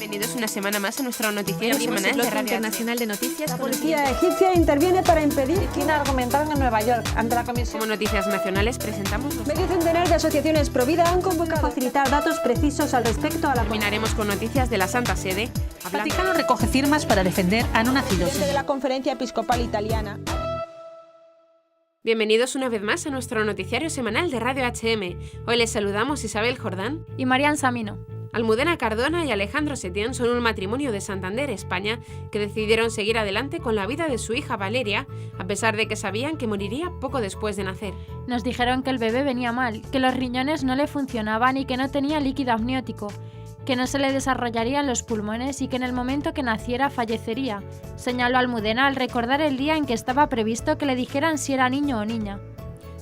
Bienvenidos una semana más a nuestro noticiero semanal de Radio Internacional de Noticias. La policía egipcia interviene para impedir que argumentaron en Nueva York ante la comisión. Como noticias nacionales presentamos Medio centenar de asociaciones pro vida han convocado a facilitar datos precisos al respecto a la Terminaremos con noticias de la Santa Sede. El Vaticano recoge firmas para defender a no nacidos. de la Conferencia Episcopal Italiana. Bienvenidos una vez más a nuestro noticiario semanal de Radio HM. Hoy les saludamos Isabel Jordán y Marian Samino. Almudena Cardona y Alejandro Setién son un matrimonio de Santander, España, que decidieron seguir adelante con la vida de su hija Valeria, a pesar de que sabían que moriría poco después de nacer. Nos dijeron que el bebé venía mal, que los riñones no le funcionaban y que no tenía líquido amniótico, que no se le desarrollarían los pulmones y que en el momento que naciera fallecería, señaló Almudena al recordar el día en que estaba previsto que le dijeran si era niño o niña.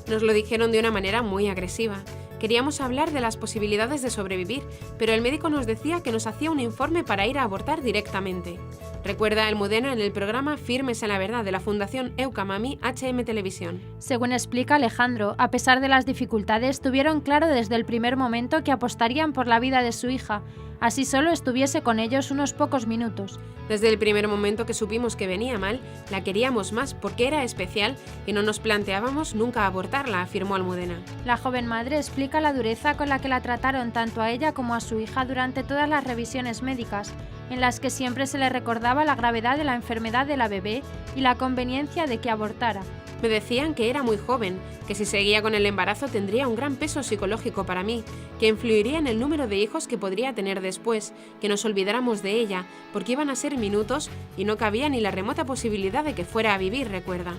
Nos lo dijeron de una manera muy agresiva. Queríamos hablar de las posibilidades de sobrevivir, pero el médico nos decía que nos hacía un informe para ir a abortar directamente. Recuerda Almudena en el programa Firmes en la Verdad de la Fundación Eucamami HM Televisión. Según explica Alejandro, a pesar de las dificultades, tuvieron claro desde el primer momento que apostarían por la vida de su hija, así solo estuviese con ellos unos pocos minutos. Desde el primer momento que supimos que venía mal, la queríamos más porque era especial y no nos planteábamos nunca abortarla, afirmó Almudena. La joven madre explica la dureza con la que la trataron tanto a ella como a su hija durante todas las revisiones médicas, en las que siempre se le recordaba la gravedad de la enfermedad de la bebé y la conveniencia de que abortara. Me decían que era muy joven, que si seguía con el embarazo tendría un gran peso psicológico para mí, que influiría en el número de hijos que podría tener después, que nos olvidáramos de ella, porque iban a ser minutos y no cabía ni la remota posibilidad de que fuera a vivir, recuerda.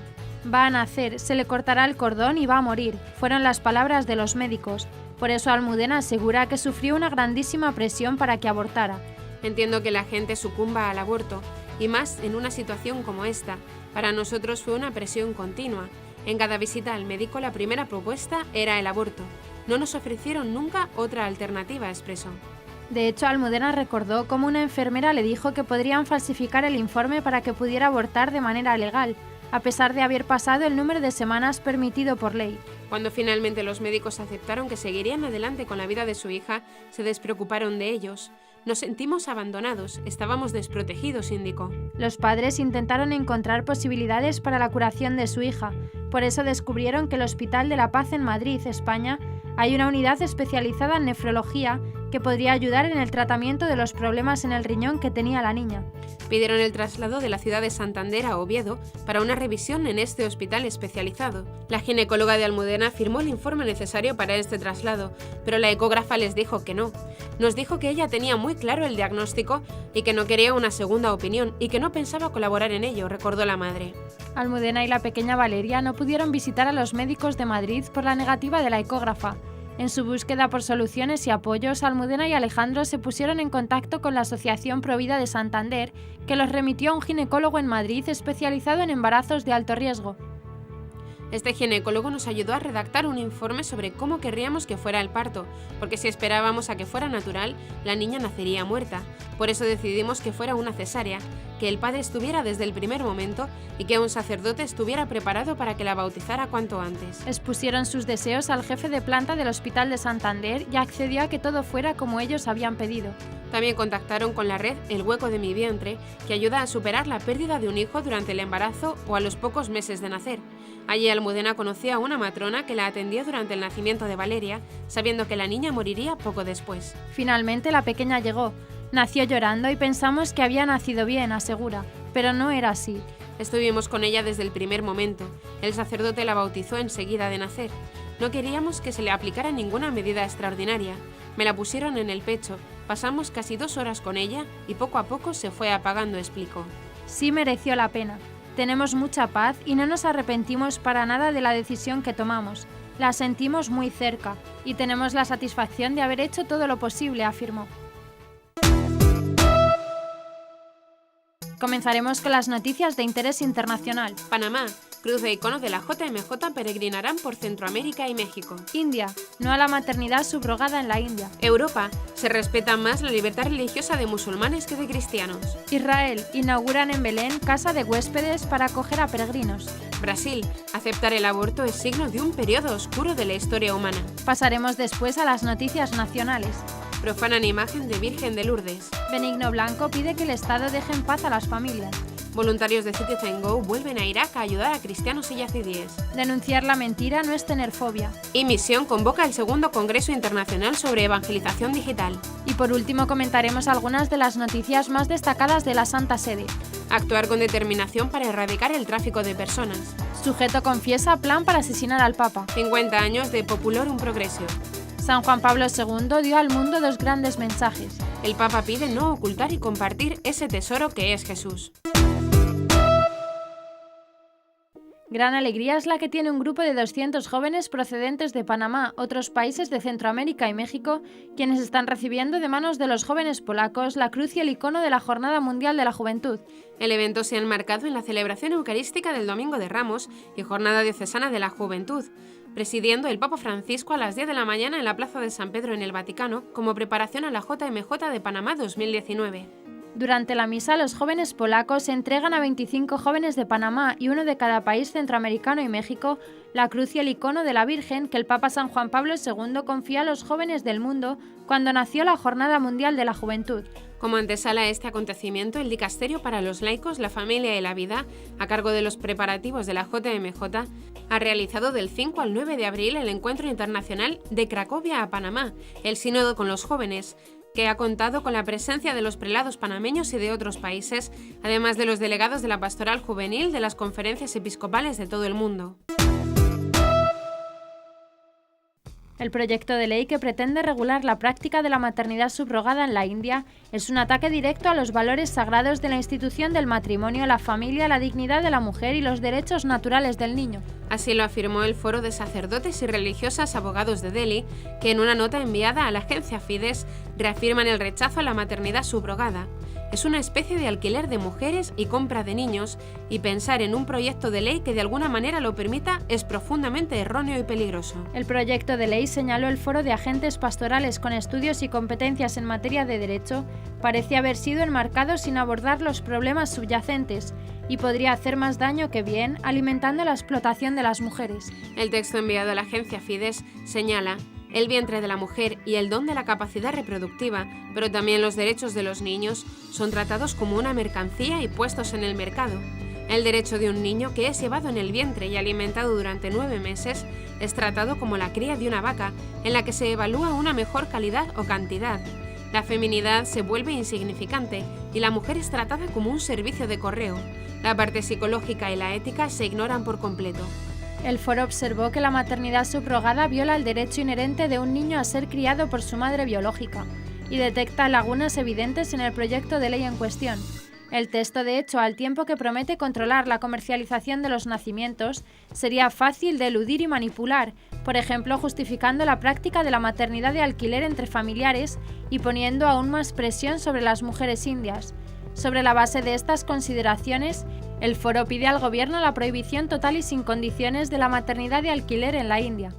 Va a nacer, se le cortará el cordón y va a morir, fueron las palabras de los médicos. Por eso Almudena asegura que sufrió una grandísima presión para que abortara. Entiendo que la gente sucumba al aborto, y más en una situación como esta. Para nosotros fue una presión continua. En cada visita al médico la primera propuesta era el aborto. No nos ofrecieron nunca otra alternativa, expresó. De hecho, Almudena recordó cómo una enfermera le dijo que podrían falsificar el informe para que pudiera abortar de manera legal, a pesar de haber pasado el número de semanas permitido por ley. Cuando finalmente los médicos aceptaron que seguirían adelante con la vida de su hija, se despreocuparon de ellos. Nos sentimos abandonados, estábamos desprotegidos, indicó. Los padres intentaron encontrar posibilidades para la curación de su hija. Por eso descubrieron que el Hospital de la Paz en Madrid, España, hay una unidad especializada en nefrología que podría ayudar en el tratamiento de los problemas en el riñón que tenía la niña. Pidieron el traslado de la ciudad de Santander a Oviedo para una revisión en este hospital especializado. La ginecóloga de Almudena firmó el informe necesario para este traslado, pero la ecógrafa les dijo que no. Nos dijo que ella tenía muy claro el diagnóstico y que no quería una segunda opinión y que no pensaba colaborar en ello, recordó la madre. Almudena y la pequeña Valeria no pudieron visitar a los médicos de Madrid por la negativa de la ecógrafa. En su búsqueda por soluciones y apoyos, Almudena y Alejandro se pusieron en contacto con la Asociación Provida de Santander, que los remitió a un ginecólogo en Madrid especializado en embarazos de alto riesgo. Este ginecólogo nos ayudó a redactar un informe sobre cómo querríamos que fuera el parto, porque si esperábamos a que fuera natural, la niña nacería muerta. Por eso decidimos que fuera una cesárea, que el padre estuviera desde el primer momento y que un sacerdote estuviera preparado para que la bautizara cuanto antes. Expusieron sus deseos al jefe de planta del Hospital de Santander y accedió a que todo fuera como ellos habían pedido. También contactaron con la red El Hueco de mi Vientre, que ayuda a superar la pérdida de un hijo durante el embarazo o a los pocos meses de nacer. Allí Almudena conoció a una matrona que la atendió durante el nacimiento de Valeria, sabiendo que la niña moriría poco después. Finalmente la pequeña llegó. Nació llorando y pensamos que había nacido bien, asegura, pero no era así. Estuvimos con ella desde el primer momento. El sacerdote la bautizó enseguida de nacer. No queríamos que se le aplicara ninguna medida extraordinaria. Me la pusieron en el pecho, pasamos casi 2 horas con ella y poco a poco se fue apagando, explicó. Sí mereció la pena. Tenemos mucha paz y no nos arrepentimos para nada de la decisión que tomamos. La sentimos muy cerca y tenemos la satisfacción de haber hecho todo lo posible, afirmó. Comenzaremos con las noticias de interés internacional. Panamá. Cruz e icono de la JMJ peregrinarán por Centroamérica y México. India. No a la maternidad subrogada en la India. Europa. Se respeta más la libertad religiosa de musulmanes que de cristianos. Israel. Inauguran en Belén casa de huéspedes para acoger a peregrinos. Brasil. Aceptar el aborto es signo de un periodo oscuro de la historia humana. Pasaremos después a las noticias nacionales. Profanan imagen de Virgen de Lourdes. Benigno Blanco pide que el Estado deje en paz a las familias. Voluntarios de Citizen Go vuelven a Irak a ayudar a cristianos y yazidíes. Denunciar la mentira no es tener fobia. Y Misión convoca el segundo Congreso Internacional sobre Evangelización Digital. Y por último comentaremos algunas de las noticias más destacadas de la Santa Sede. Actuar con determinación para erradicar el tráfico de personas. Sujeto confiesa plan para asesinar al Papa. 50 años de Populorum Progressio. San Juan Pablo II dio al mundo dos grandes mensajes. El Papa pide no ocultar y compartir ese tesoro que es Jesús. Gran alegría es la que tiene un grupo de 200 jóvenes procedentes de Panamá, otros países de Centroamérica y México, quienes están recibiendo de manos de los jóvenes polacos la cruz y el icono de la Jornada Mundial de la Juventud. El evento se ha enmarcado en la celebración eucarística del Domingo de Ramos y Jornada Diocesana de la Juventud, presidiendo el Papa Francisco a las 10 de la mañana en la Plaza de San Pedro en el Vaticano, como preparación a la JMJ de Panamá 2019. Durante la misa, los jóvenes polacos entregan a 25 jóvenes de Panamá y uno de cada país centroamericano y México la cruz y el icono de la Virgen que el Papa San Juan Pablo II confía a los jóvenes del mundo cuando nació la Jornada Mundial de la Juventud. Como antesala a este acontecimiento, el Dicasterio para los Laicos, la Familia y la Vida, a cargo de los preparativos de la JMJ, ha realizado del 5 al 9 de abril el Encuentro Internacional de Cracovia a Panamá, el Sínodo con los Jóvenes, que ha contado con la presencia de los prelados panameños y de otros países, además de los delegados de la Pastoral Juvenil de las conferencias episcopales de todo el mundo. El proyecto de ley que pretende regular la práctica de la maternidad subrogada en la India es un ataque directo a los valores sagrados de la institución del matrimonio, la familia, la dignidad de la mujer y los derechos naturales del niño. Así lo afirmó el Foro de Sacerdotes y Religiosas Abogados de Delhi, que en una nota enviada a la agencia Fides reafirman el rechazo a la maternidad subrogada. Es una especie de alquiler de mujeres y compra de niños, y pensar en un proyecto de ley que de alguna manera lo permita es profundamente erróneo y peligroso. El proyecto de ley, señaló el Foro de Agentes Pastorales con estudios y competencias en materia de derecho, parece haber sido enmarcado sin abordar los problemas subyacentes y podría hacer más daño que bien, alimentando la explotación de las mujeres. El texto enviado a la agencia Fides señala: el vientre de la mujer y el don de la capacidad reproductiva, pero también los derechos de los niños, son tratados como una mercancía y puestos en el mercado. El derecho de un niño que es llevado en el vientre y alimentado durante 9 meses es tratado como la cría de una vaca, en la que se evalúa una mejor calidad o cantidad. La feminidad se vuelve insignificante y la mujer es tratada como un servicio de correo. La parte psicológica y la ética se ignoran por completo. El foro observó que la maternidad subrogada viola el derecho inherente de un niño a ser criado por su madre biológica y detecta lagunas evidentes en el proyecto de ley en cuestión. El texto, de hecho, al tiempo que promete controlar la comercialización de los nacimientos, sería fácil de eludir y manipular, por ejemplo, justificando la práctica de la maternidad de alquiler entre familiares y poniendo aún más presión sobre las mujeres indias. Sobre la base de estas consideraciones, el foro pide al gobierno la prohibición total y sin condiciones de la maternidad de alquiler en la India.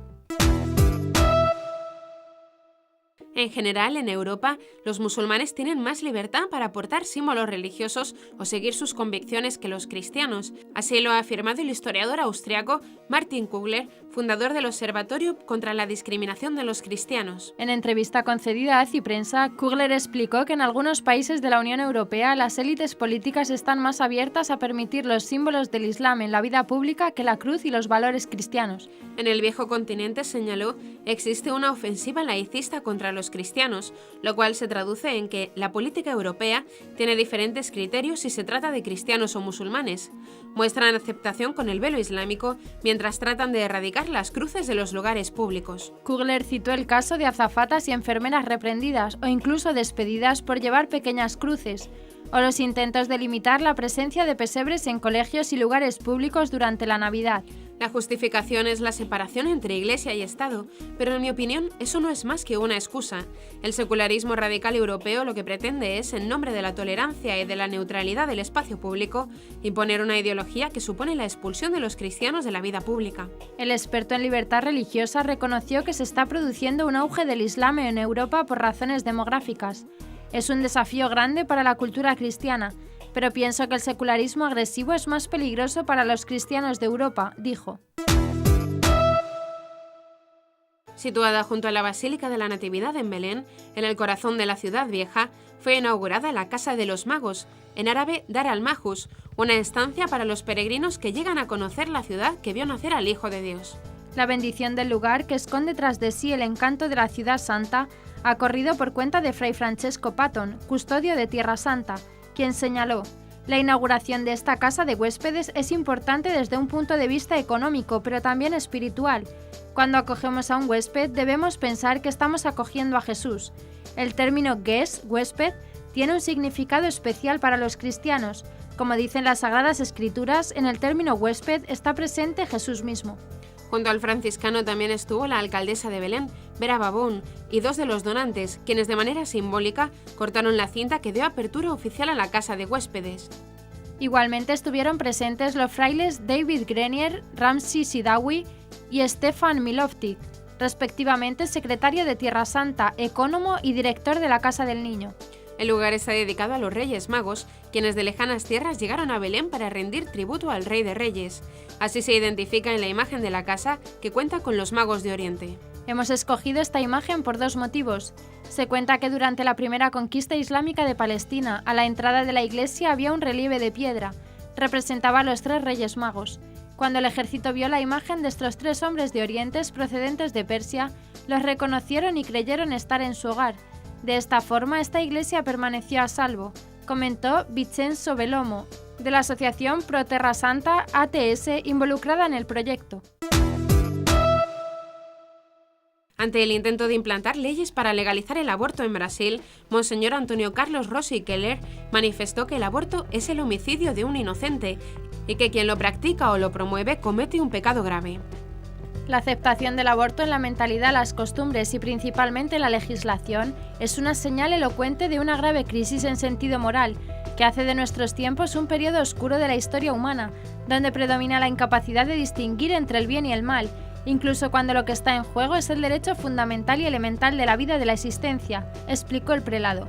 En general, en Europa, los musulmanes tienen más libertad para portar símbolos religiosos o seguir sus convicciones que los cristianos. Así lo ha afirmado el historiador austriaco Martin Kugler, fundador del Observatorio contra la Discriminación de los Cristianos. En entrevista concedida a Ciprensa, Kugler explicó que en algunos países de la Unión Europea las élites políticas están más abiertas a permitir los símbolos del Islam en la vida pública que la cruz y los valores cristianos. En el viejo continente, señaló, existe una ofensiva laicista contra los cristianos, lo cual se traduce en que la política europea tiene diferentes criterios si se trata de cristianos o musulmanes. Muestran aceptación con el velo islámico mientras tratan de erradicar las cruces de los lugares públicos. Kugler citó el caso de azafatas y enfermeras reprendidas o incluso despedidas por llevar pequeñas cruces, o los intentos de limitar la presencia de pesebres en colegios y lugares públicos durante la Navidad. La justificación es la separación entre Iglesia y Estado, pero en mi opinión eso no es más que una excusa. El secularismo radical europeo lo que pretende es, en nombre de la tolerancia y de la neutralidad del espacio público, imponer una ideología que supone la expulsión de los cristianos de la vida pública. El experto en libertad religiosa reconoció que se está produciendo un auge del Islam en Europa por razones demográficas. Es un desafío grande para la cultura cristiana, pero pienso que el secularismo agresivo es más peligroso para los cristianos de Europa, dijo. Situada junto a la Basílica de la Natividad en Belén, en el corazón de la ciudad vieja, fue inaugurada la Casa de los Magos, en árabe Dar al-Majus, una estancia para los peregrinos que llegan a conocer la ciudad que vio nacer al Hijo de Dios. La bendición del lugar, que esconde tras de sí el encanto de la ciudad santa, ha corrido por cuenta de Fray Francesco Patton, custodio de Tierra Santa, quien señaló: la inauguración de esta casa de huéspedes es importante desde un punto de vista económico, pero también espiritual. Cuando acogemos a un huésped, debemos pensar que estamos acogiendo a Jesús. El término guest, huésped, tiene un significado especial para los cristianos. Como dicen las Sagradas Escrituras, en el término huésped está presente Jesús mismo. Junto al franciscano también estuvo la alcaldesa de Belén, Vera Babón, y 2 de los donantes, quienes de manera simbólica cortaron la cinta que dio apertura oficial a la casa de huéspedes. Igualmente estuvieron presentes los frailes David Grenier, Ramsi Sidawi y Stefan Milovtic, respectivamente secretario de Tierra Santa, ecónomo y director de la Casa del Niño. El lugar está dedicado a los Reyes Magos, quienes de lejanas tierras llegaron a Belén para rendir tributo al Rey de Reyes. Así se identifica en la imagen de la casa, que cuenta con los Magos de Oriente. Hemos escogido esta imagen por 2 motivos. Se cuenta que durante la primera conquista islámica de Palestina, a la entrada de la iglesia había un relieve de piedra. Representaba a los 3 Reyes Magos. Cuando el ejército vio la imagen de estos 3 hombres de Oriente procedentes de Persia, los reconocieron y creyeron estar en su hogar. De esta forma, esta iglesia permaneció a salvo, comentó Vincenzo Belomo, de la asociación Pro Terra Santa ATS, involucrada en el proyecto. Ante el intento de implantar leyes para legalizar el aborto en Brasil, Monseñor Antonio Carlos Rossi Keller manifestó que el aborto es el homicidio de un inocente y que quien lo practica o lo promueve comete un pecado grave. La aceptación del aborto en la mentalidad, las costumbres y principalmente la legislación es una señal elocuente de una grave crisis en sentido moral, que hace de nuestros tiempos un periodo oscuro de la historia humana, donde predomina la incapacidad de distinguir entre el bien y el mal, incluso cuando lo que está en juego es el derecho fundamental y elemental de la vida de la existencia, explicó el prelado.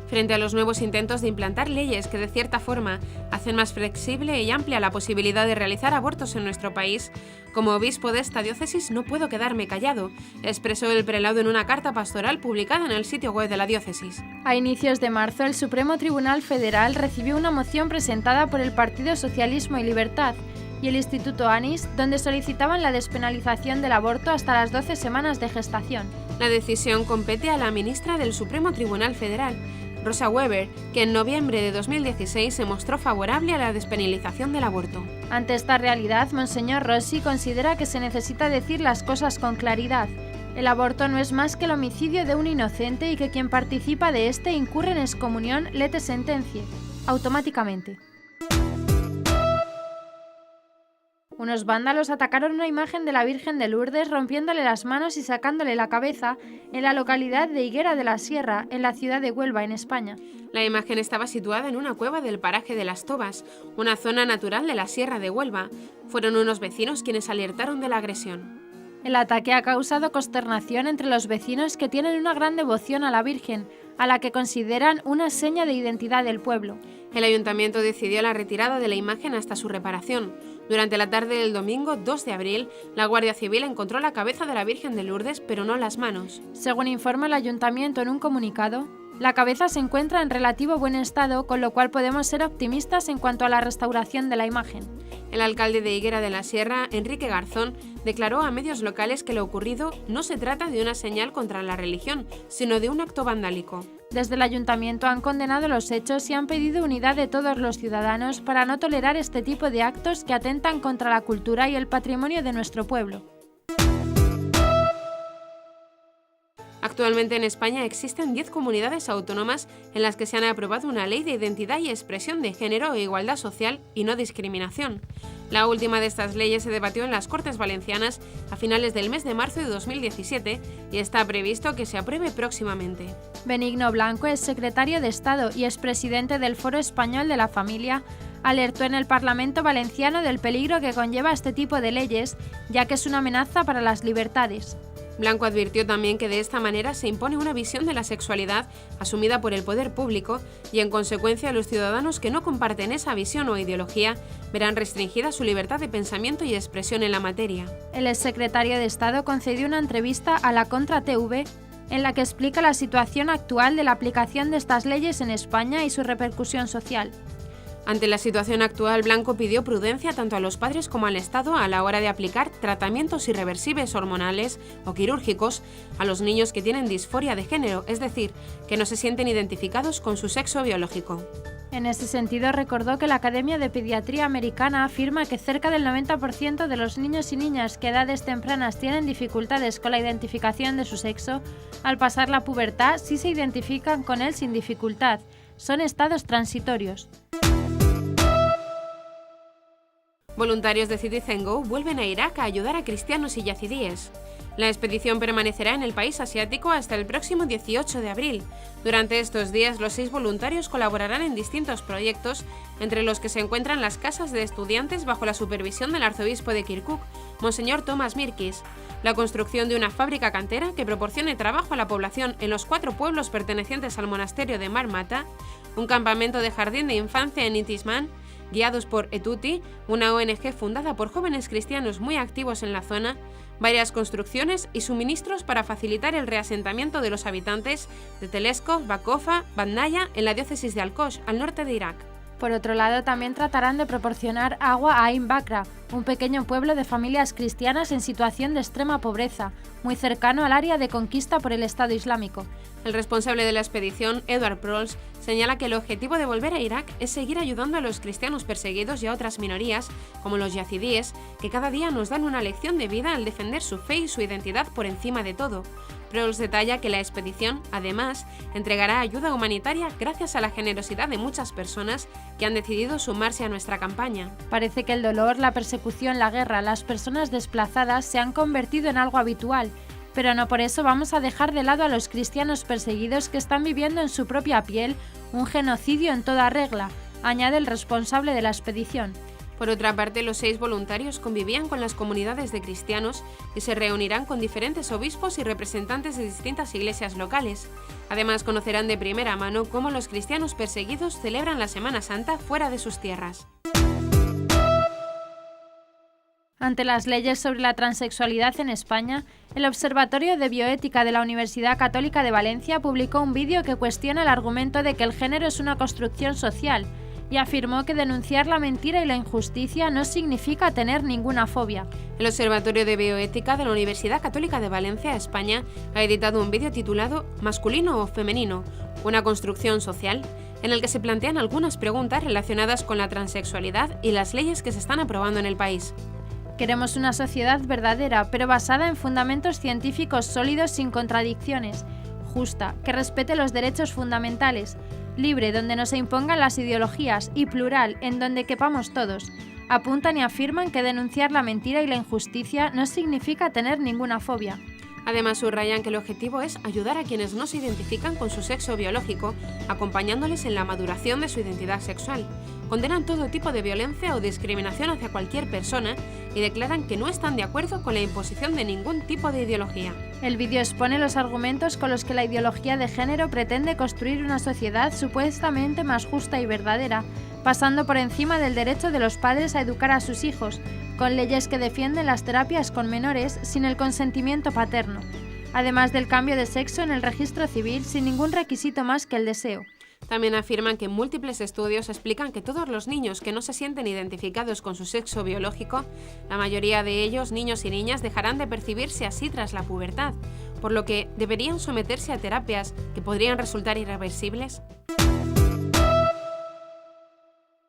Frente a los nuevos intentos de implantar leyes que de cierta forma hacen más flexible y amplia la posibilidad de realizar abortos en nuestro país, como obispo de esta diócesis no puedo quedarme callado, expresó el prelado en una carta pastoral publicada en el sitio web de la diócesis. A inicios de marzo, el Supremo Tribunal Federal recibió una moción presentada por el Partido Socialismo y Libertad y el Instituto ANIS, donde solicitaban la despenalización del aborto hasta las 12 semanas de gestación. La decisión compete a la ministra del Supremo Tribunal Federal, Rosa Weber, que en noviembre de 2016 se mostró favorable a la despenalización del aborto. Ante esta realidad, Monseñor Rossi considera que se necesita decir las cosas con claridad. El aborto no es más que el homicidio de un inocente y que quien participa de este incurre en excomunión lete sentencie, automáticamente. Unos vándalos atacaron una imagen de la Virgen de Lourdes rompiéndole las manos y sacándole la cabeza en la localidad de Higuera de la Sierra, en la ciudad de Huelva, en España. La imagen estaba situada en una cueva del paraje de Las Tobas, una zona natural de la Sierra de Huelva. Fueron unos vecinos quienes alertaron de la agresión. El ataque ha causado consternación entre los vecinos, que tienen una gran devoción a la Virgen, a la que consideran una seña de identidad del pueblo. El ayuntamiento decidió la retirada de la imagen hasta su reparación. Durante la tarde del domingo 2 de abril, la Guardia Civil encontró la cabeza de la Virgen de Lourdes, pero no las manos. Según informa el ayuntamiento en un comunicado, la cabeza se encuentra en relativo buen estado, con lo cual podemos ser optimistas en cuanto a la restauración de la imagen. El alcalde de Higuera de la Sierra, Enrique Garzón, declaró a medios locales que lo ocurrido no se trata de una señal contra la religión, sino de un acto vandálico. Desde el ayuntamiento han condenado los hechos y han pedido unidad de todos los ciudadanos para no tolerar este tipo de actos que atentan contra la cultura y el patrimonio de nuestro pueblo. Actualmente en España existen 10 comunidades autónomas en las que se han aprobado una ley de identidad y expresión de género e igualdad social y no discriminación. La última de estas leyes se debatió en las Cortes Valencianas a finales del mes de marzo de 2017 y está previsto que se apruebe próximamente. Benigno Blanco, ex secretario de Estado y expresidente del Foro Español de la Familia, alertó en el Parlamento valenciano del peligro que conlleva este tipo de leyes, ya que es una amenaza para las libertades. Blanco advirtió también que de esta manera se impone una visión de la sexualidad asumida por el poder público y, en consecuencia, los ciudadanos que no comparten esa visión o ideología verán restringida su libertad de pensamiento y expresión en la materia. El exsecretario de Estado concedió una entrevista a la Contra TV en la que explica la situación actual de la aplicación de estas leyes en España y su repercusión social. Ante la situación actual, Blanco pidió prudencia tanto a los padres como al Estado a la hora de aplicar tratamientos irreversibles hormonales o quirúrgicos a los niños que tienen disforia de género, es decir, que no se sienten identificados con su sexo biológico. En ese sentido, recordó que la Academia de Pediatría Americana afirma que cerca del 90% de los niños y niñas que a edades tempranas tienen dificultades con la identificación de su sexo, al pasar la pubertad sí se identifican con él sin dificultad. Son estados transitorios. Voluntarios de Citizen Go vuelven a Irak a ayudar a cristianos y yazidíes. La expedición permanecerá en el país asiático hasta el próximo 18 de abril. Durante estos días, los 6 voluntarios colaborarán en distintos proyectos, entre los que se encuentran las casas de estudiantes bajo la supervisión del arzobispo de Kirkuk, Monseñor Thomas Mirkis, la construcción de una fábrica cantera que proporcione trabajo a la población en los 4 pueblos pertenecientes al monasterio de Marmata, un campamento de jardín de infancia en Intisman, guiados por Etuti, una ONG fundada por jóvenes cristianos muy activos en la zona, varias construcciones y suministros para facilitar el reasentamiento de los habitantes de Teleskov, Bakofa, Bandaya, en la diócesis de Al-Qosh, al norte de Irak. Por otro lado, también tratarán de proporcionar agua a Ain Bakra, un pequeño pueblo de familias cristianas en situación de extrema pobreza, muy cercano al área de conquista por el Estado Islámico. El responsable de la expedición, Edward Prols, señala que el objetivo de volver a Irak es seguir ayudando a los cristianos perseguidos y a otras minorías, como los yazidíes, que cada día nos dan una lección de vida al defender su fe y su identidad por encima de todo. Prols detalla que la expedición, además, entregará ayuda humanitaria gracias a la generosidad de muchas personas que han decidido sumarse a nuestra campaña. Parece que el dolor, la persecución, la guerra, las personas desplazadas se han convertido en algo habitual, pero no por eso vamos a dejar de lado a los cristianos perseguidos que están viviendo en su propia piel un genocidio en toda regla, añade el responsable de la expedición. Por otra parte, los 6 voluntarios convivían con las comunidades de cristianos y se reunirán con diferentes obispos y representantes de distintas iglesias locales. Además, conocerán de primera mano cómo los cristianos perseguidos celebran la Semana Santa fuera de sus tierras. Ante las leyes sobre la transexualidad en España, el Observatorio de Bioética de la Universidad Católica de Valencia publicó un vídeo que cuestiona el argumento de que el género es una construcción social y afirmó que denunciar la mentira y la injusticia no significa tener ninguna fobia. El Observatorio de Bioética de la Universidad Católica de Valencia, España, ha editado un vídeo titulado «Masculino o femenino, una construcción social», en el que se plantean algunas preguntas relacionadas con la transexualidad y las leyes que se están aprobando en el país. Queremos una sociedad verdadera, pero basada en fundamentos científicos sólidos sin contradicciones, justa, que respete los derechos fundamentales, libre donde no se impongan las ideologías y plural en donde quepamos todos. Apuntan y afirman que denunciar la mentira y la injusticia no significa tener ninguna fobia. Además, subrayan que el objetivo es ayudar a quienes no se identifican con su sexo biológico, acompañándoles en la maduración de su identidad sexual. Condenan todo tipo de violencia o discriminación hacia cualquier persona y declaran que no están de acuerdo con la imposición de ningún tipo de ideología. El vídeo expone los argumentos con los que la ideología de género pretende construir una sociedad supuestamente más justa y verdadera, pasando por encima del derecho de los padres a educar a sus hijos, con leyes que defienden las terapias con menores sin el consentimiento paterno, además del cambio de sexo en el registro civil sin ningún requisito más que el deseo. También afirman que múltiples estudios explican que todos los niños que no se sienten identificados con su sexo biológico, la mayoría de ellos, niños y niñas, dejarán de percibirse así tras la pubertad, por lo que deberían someterse a terapias que podrían resultar irreversibles.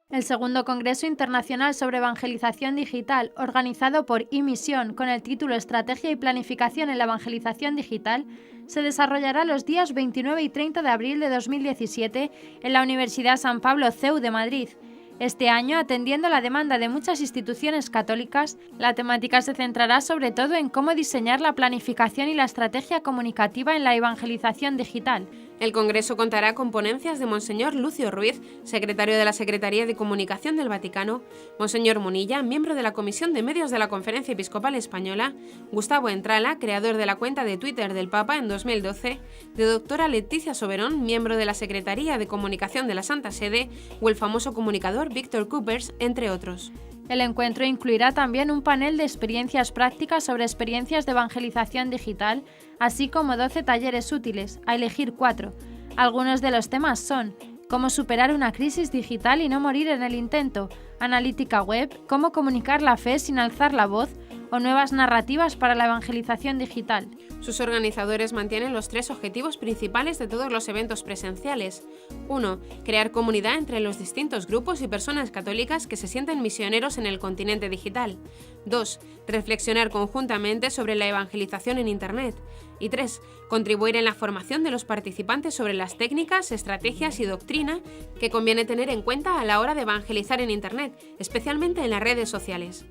El segundo Congreso Internacional sobre Evangelización Digital, organizado por iMisión con el título Estrategia y Planificación en la Evangelización Digital, se desarrollará los días 29 y 30 de abril de 2017 en la Universidad San Pablo CEU de Madrid. Este año, atendiendo a la demanda de muchas instituciones católicas, la temática se centrará sobre todo en cómo diseñar la planificación y la estrategia comunicativa en la evangelización digital. El Congreso contará con ponencias de Monseñor Lucio Ruiz, secretario de la Secretaría de Comunicación del Vaticano, Monseñor Munilla, miembro de la Comisión de Medios de la Conferencia Episcopal Española, Gustavo Entrala, creador de la cuenta de Twitter del Papa en 2012, de doctora Leticia Soberón, miembro de la Secretaría de Comunicación de la Santa Sede, o el famoso comunicador Víctor Coopers, entre otros. El encuentro incluirá también un panel de experiencias prácticas sobre experiencias de evangelización digital, así como 12 talleres útiles, a elegir 4. Algunos de los temas son: cómo superar una crisis digital y no morir en el intento, analítica web, cómo comunicar la fe sin alzar la voz, o nuevas narrativas para la evangelización digital. Sus organizadores mantienen los 3 objetivos principales de todos los eventos presenciales. 1. Crear comunidad entre los distintos grupos y personas católicas que se sienten misioneros en el continente digital. 2. Reflexionar conjuntamente sobre la evangelización en Internet. Y 3. Contribuir en la formación de los participantes sobre las técnicas, estrategias y doctrina que conviene tener en cuenta a la hora de evangelizar en Internet, especialmente en las redes sociales.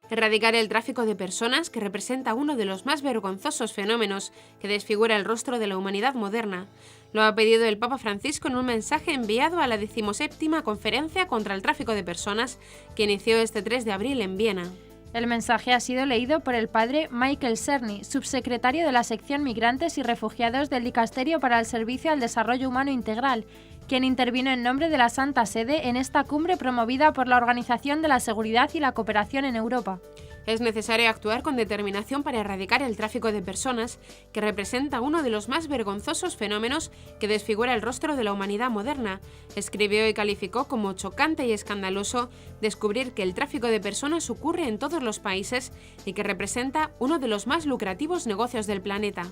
Erradicar el tráfico de personas, que representa uno de los más vergonzosos fenómenos que desfigura el rostro de la humanidad moderna, lo ha pedido el Papa Francisco en un mensaje enviado a la 17ª Conferencia contra el Tráfico de Personas, que inició este 3 de abril en Viena. El mensaje ha sido leído por el padre Michael Cerny, subsecretario de la sección Migrantes y Refugiados del Dicasterio para el Servicio al Desarrollo Humano Integral, quien intervino en nombre de la Santa Sede en esta cumbre promovida por la Organización de la Seguridad y la Cooperación en Europa. Es necesario actuar con determinación para erradicar el tráfico de personas, que representa uno de los más vergonzosos fenómenos que desfigura el rostro de la humanidad moderna. Escribió y calificó como chocante y escandaloso descubrir que el tráfico de personas ocurre en todos los países y que representa uno de los más lucrativos negocios del planeta.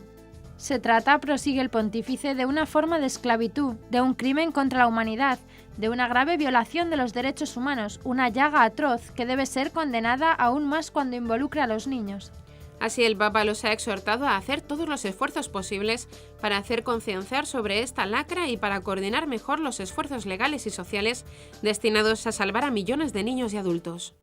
Se trata, prosigue el pontífice, de una forma de esclavitud, de un crimen contra la humanidad, de una grave violación de los derechos humanos, una llaga atroz que debe ser condenada aún más cuando involucre a los niños. Así, el Papa los ha exhortado a hacer todos los esfuerzos posibles para hacer concienciar sobre esta lacra y para coordinar mejor los esfuerzos legales y sociales destinados a salvar a millones de niños y adultos.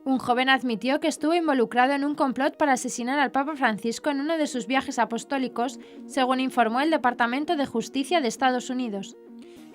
Un joven admitió que estuvo involucrado en un complot para asesinar al Papa Francisco en uno de sus viajes apostólicos, según informó el Departamento de Justicia de Estados Unidos.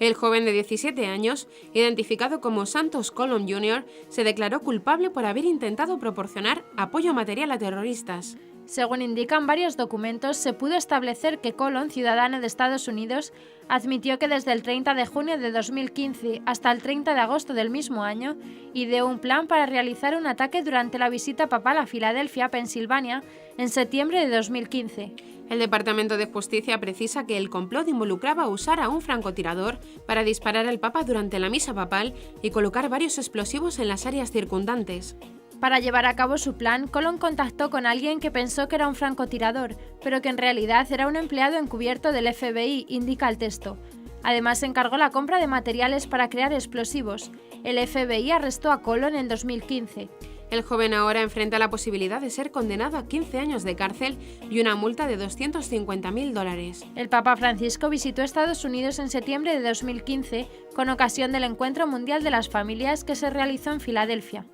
El joven de 17 años, identificado como Santos Colón Jr., se declaró culpable por haber intentado proporcionar apoyo material a terroristas. Según indican varios documentos, se pudo establecer que Colón, ciudadano de Estados Unidos, admitió que desde el 30 de junio de 2015 hasta el 30 de agosto del mismo año ideó un plan para realizar un ataque durante la visita papal a Filadelfia, Pensilvania, en septiembre de 2015. El Departamento de Justicia precisa que el complot involucraba usar a un francotirador para disparar al Papa durante la misa papal y colocar varios explosivos en las áreas circundantes. Para llevar a cabo su plan, Colón contactó con alguien que pensó que era un francotirador, pero que en realidad era un empleado encubierto del FBI, indica el texto. Además, encargó la compra de materiales para crear explosivos. El FBI arrestó a Colón en 2015. El joven ahora enfrenta la posibilidad de ser condenado a 15 años de cárcel y una multa de $250.000. El Papa Francisco visitó Estados Unidos en septiembre de 2015 con ocasión del Encuentro Mundial de las Familias que se realizó en Filadelfia.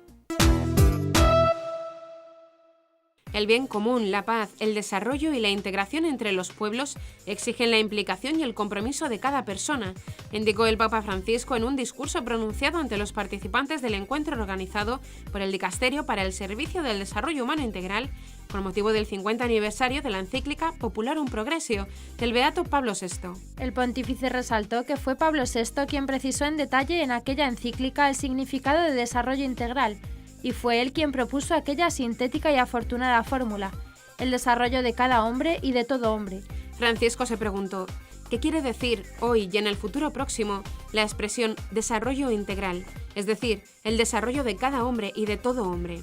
El bien común, la paz, el desarrollo y la integración entre los pueblos exigen la implicación y el compromiso de cada persona, indicó el Papa Francisco en un discurso pronunciado ante los participantes del encuentro organizado por el Dicasterio para el Servicio del Desarrollo Humano Integral con motivo del 50 aniversario de la encíclica Popularum Progressio del beato Pablo VI. El pontífice resaltó que fue Pablo VI quien precisó en detalle en aquella encíclica el significado de desarrollo integral, y fue él quien propuso aquella sintética y afortunada fórmula: el desarrollo de cada hombre y de todo hombre. Francisco se preguntó, ¿qué quiere decir hoy y en el futuro próximo la expresión desarrollo integral? Es decir, el desarrollo de cada hombre y de todo hombre.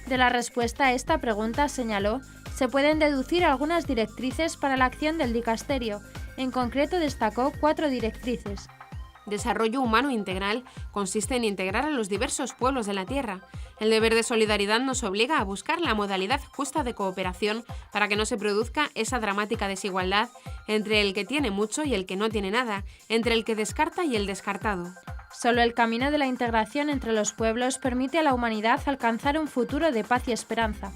De la respuesta a esta pregunta, señaló, se pueden deducir algunas directrices para la acción del dicasterio. En concreto, destacó 4 directrices. Desarrollo humano integral consiste en integrar a los diversos pueblos de la Tierra. El deber de solidaridad nos obliga a buscar la modalidad justa de cooperación para que no se produzca esa dramática desigualdad entre el que tiene mucho y el que no tiene nada, entre el que descarta y el descartado. Solo el camino de la integración entre los pueblos permite a la humanidad alcanzar un futuro de paz y esperanza.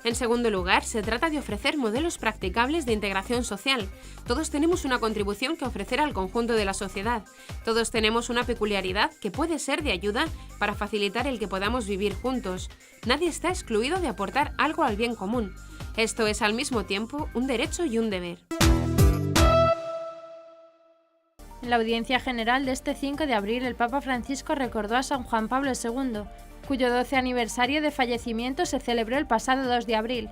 En segundo lugar, se trata de ofrecer modelos practicables de integración social. Todos tenemos una contribución que ofrecer al conjunto de la sociedad. Todos tenemos una peculiaridad que puede ser de ayuda para facilitar el que podamos vivir juntos. Nadie está excluido de aportar algo al bien común. Esto es al mismo tiempo un derecho y un deber. En la audiencia general de este 5 de abril, el Papa Francisco recordó a San Juan Pablo II, cuyo 12 aniversario de fallecimiento se celebró el pasado 2 de abril.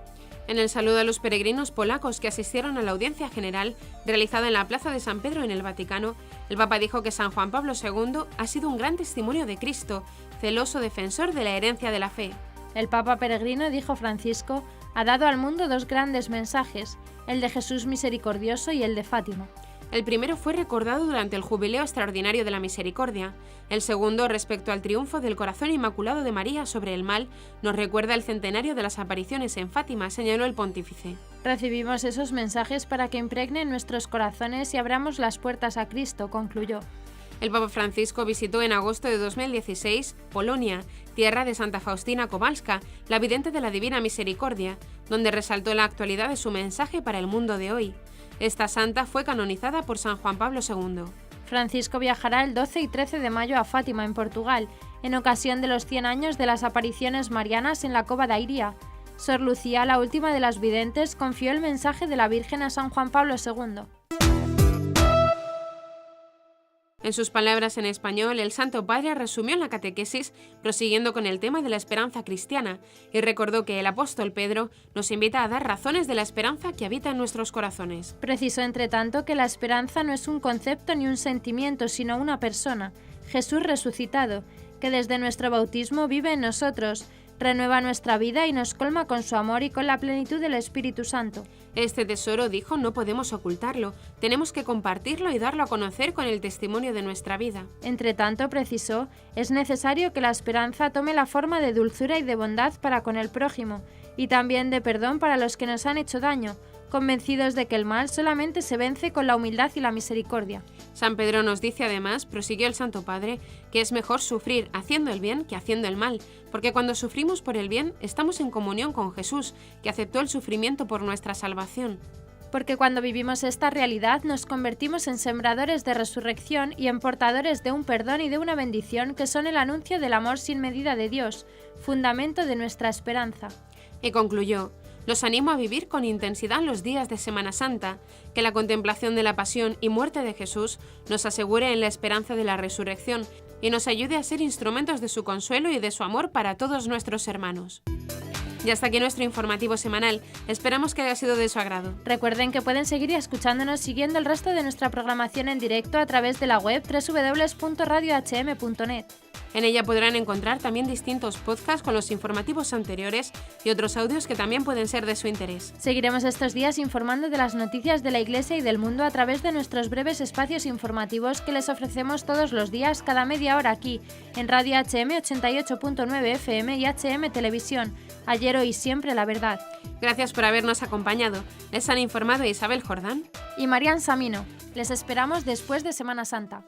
En el saludo a los peregrinos polacos que asistieron a la audiencia general realizada en la Plaza de San Pedro en el Vaticano, el Papa dijo que San Juan Pablo II ha sido un gran testimonio de Cristo, celoso defensor de la herencia de la fe. El Papa peregrino, dijo Francisco, ha dado al mundo dos grandes mensajes, el de Jesús misericordioso y el de Fátima. El primero fue recordado durante el Jubileo Extraordinario de la Misericordia. El segundo, respecto al triunfo del Corazón Inmaculado de María sobre el mal, nos recuerda el centenario de las apariciones en Fátima, señaló el pontífice. Recibimos esos mensajes para que impregnen nuestros corazones y abramos las puertas a Cristo, concluyó. El Papa Francisco visitó en agosto de 2016 Polonia, tierra de Santa Faustina Kowalska, la vidente de la Divina Misericordia, donde resaltó la actualidad de su mensaje para el mundo de hoy. Esta santa fue canonizada por San Juan Pablo II. Francisco viajará el 12 y 13 de mayo a Fátima, en Portugal, en ocasión de los 100 años de las apariciones marianas en la Cova da Iria. Sor Lucía, la última de las videntes, confió el mensaje de la Virgen a San Juan Pablo II. En sus palabras en español, el Santo Padre resumió la catequesis prosiguiendo con el tema de la esperanza cristiana y recordó que el apóstol Pedro nos invita a dar razones de la esperanza que habita en nuestros corazones. Precisó, entre tanto, que la esperanza no es un concepto ni un sentimiento, sino una persona, Jesús resucitado, que desde nuestro bautismo vive en nosotros, renueva nuestra vida y nos colma con su amor y con la plenitud del Espíritu Santo. Este tesoro, dijo, no podemos ocultarlo, tenemos que compartirlo y darlo a conocer con el testimonio de nuestra vida. Entre tanto, precisó, es necesario que la esperanza tome la forma de dulzura y de bondad para con el prójimo, y también de perdón para los que nos han hecho daño, convencidos de que el mal solamente se vence con la humildad y la misericordia. San Pedro nos dice además, prosiguió el Santo Padre, que es mejor sufrir haciendo el bien que haciendo el mal, porque cuando sufrimos por el bien estamos en comunión con Jesús, que aceptó el sufrimiento por nuestra salvación. Porque cuando vivimos esta realidad nos convertimos en sembradores de resurrección y en portadores de un perdón y de una bendición que son el anuncio del amor sin medida de Dios, fundamento de nuestra esperanza. Y concluyó, los animo a vivir con intensidad los días de Semana Santa, que la contemplación de la pasión y muerte de Jesús nos asegure en la esperanza de la resurrección y nos ayude a ser instrumentos de su consuelo y de su amor para todos nuestros hermanos. Y hasta aquí nuestro informativo semanal. Esperamos que haya sido de su agrado. Recuerden que pueden seguir escuchándonos siguiendo el resto de nuestra programación en directo a través de la web www.radiohm.net. En ella podrán encontrar también distintos podcasts con los informativos anteriores y otros audios que también pueden ser de su interés. Seguiremos estos días informando de las noticias de la Iglesia y del mundo a través de nuestros breves espacios informativos que les ofrecemos todos los días, cada media hora aquí, en Radio HM 88.9 FM y HM Televisión. Ayer, hoy, siempre la verdad. Gracias por habernos acompañado. Les han informado Isabel Jordán y Marian Samino. Les esperamos después de Semana Santa.